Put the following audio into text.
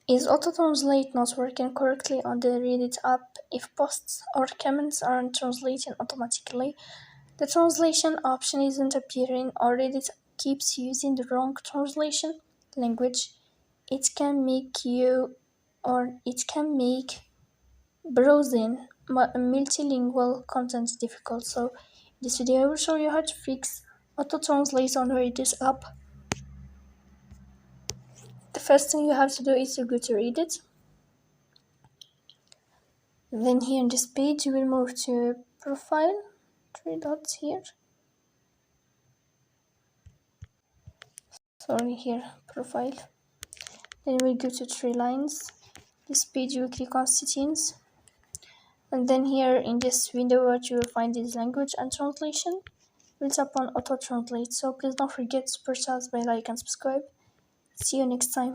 Is auto-translate not working correctly on the Reddit app if posts or comments aren't translating automatically? The translation option isn't appearing or Reddit keeps using the wrong translation language. It can make you or it can make browsing multilingual content difficult. So in this video I will show you how to fix auto-translate on Reddit app. The first thing you have to do is to go to Reddit. Then here in this page you will move to profile, three dots here. Sorry, here, profile. Then we'll go to three lines. This page you will click on settings. And then here in this window what you will find is language and translation. We'll tap on auto translate. So please don't forget to super chat by like and subscribe. See you next time.